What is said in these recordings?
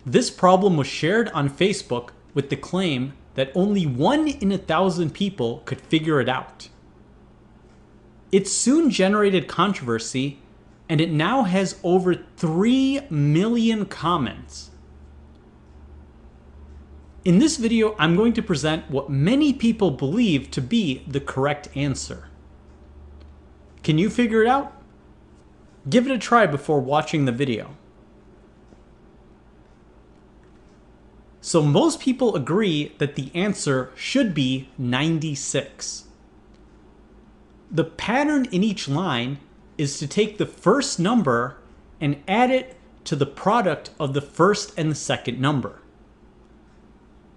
This problem was shared on Facebook with the claim that only 1 in 1,000 people could figure it out. It soon generated controversy, and it now has over 3 million comments. In this video, I'm going to present what many people believe to be the correct answer. Can you figure it out? Give it a try before watching the video. So most people agree that the answer should be 96. The pattern in each line is to take the first number and add it to the product of the first and the second number.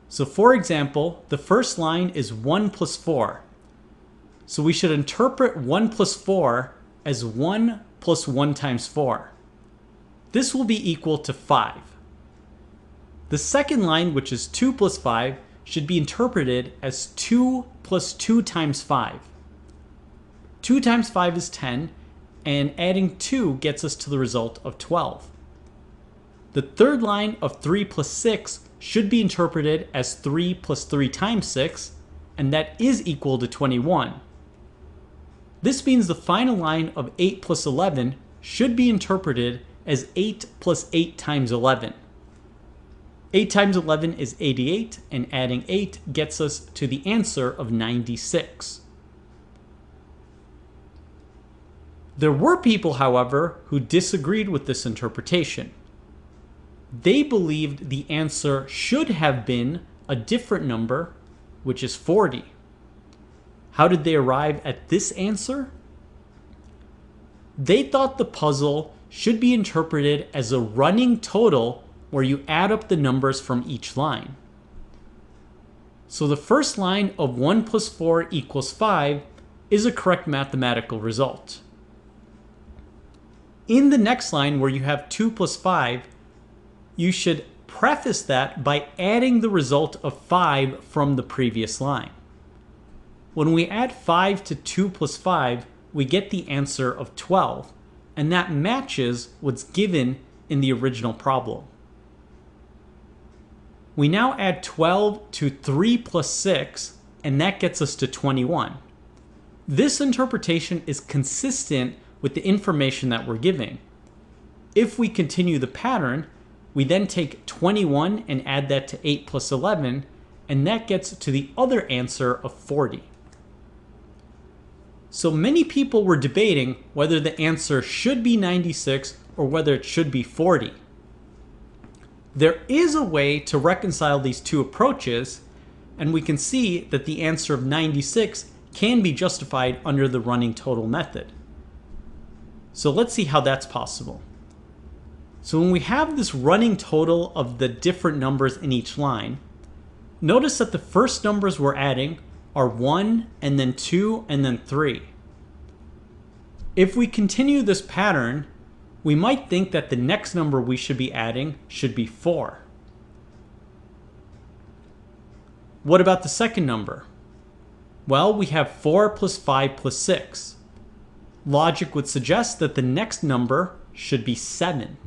So for example, the first line is 1 plus 4. So we should interpret 1 plus 4 as 1 plus 1 times 4. This will be equal to 5. The second line, which is 2 plus 5, should be interpreted as 2 plus 2 times 5. 2 times 5 is 10, and adding 2 gets us to the result of 12. The third line of 3 plus 6 should be interpreted as 3 plus 3 times 6, and that is equal to 21. This means the final line of 8 plus 11 should be interpreted as 8 plus 8 times 11. 8 times 11 is 88, and adding 8 gets us to the answer of 96. There were people, however, who disagreed with this interpretation. They believed the answer should have been a different number, which is 40. How did they arrive at this answer? They thought the puzzle should be interpreted as a running total where you add up the numbers from each line. So the first line of 1 plus 4 equals 5 is a correct mathematical result. In the next line, where you have 2 plus 5, you should preface that by adding the result of 5 from the previous line. When we add 5 to 2 plus 5, we get the answer of 12, and that matches what's given in the original problem. We now add 12 to 3 plus 6, and that gets us to 21. This interpretation is consistent with the information that we're giving. If we continue the pattern, we then take 21 and add that to 8 plus 11, and that gets to the other answer of 40. So many people were debating whether the answer should be 96 or whether it should be 40. There is a way to reconcile these two approaches, and we can see that the answer of 96 can be justified under the running total method. So let's see how that's possible. So when we have this running total of the different numbers in each line, notice that the first numbers we're adding are 1 and then 2 and then 3. If we continue this pattern, we might think that the next number we should be adding should be 4. What about the second number? Well, we have 4 plus 5 plus 6. Logic would suggest that the next number should be 7.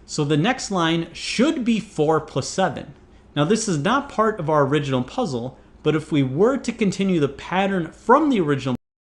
So the next line should be 4 plus 7. Now this is not part of our original puzzle, but if we were to continue the pattern from the original